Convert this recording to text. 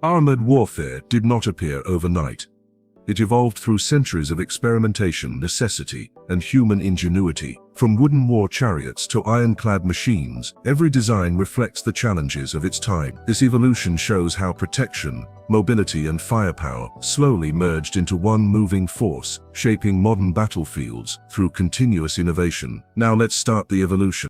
Armored warfare did not appear overnight. It evolved through centuries of experimentation, necessity, and human ingenuity. From wooden war chariots to ironclad machines, every design reflects the challenges of its time. This evolution shows how protection, mobility, and firepower slowly merged into one moving force, shaping modern battlefields through continuous innovation. Now let's start the evolution.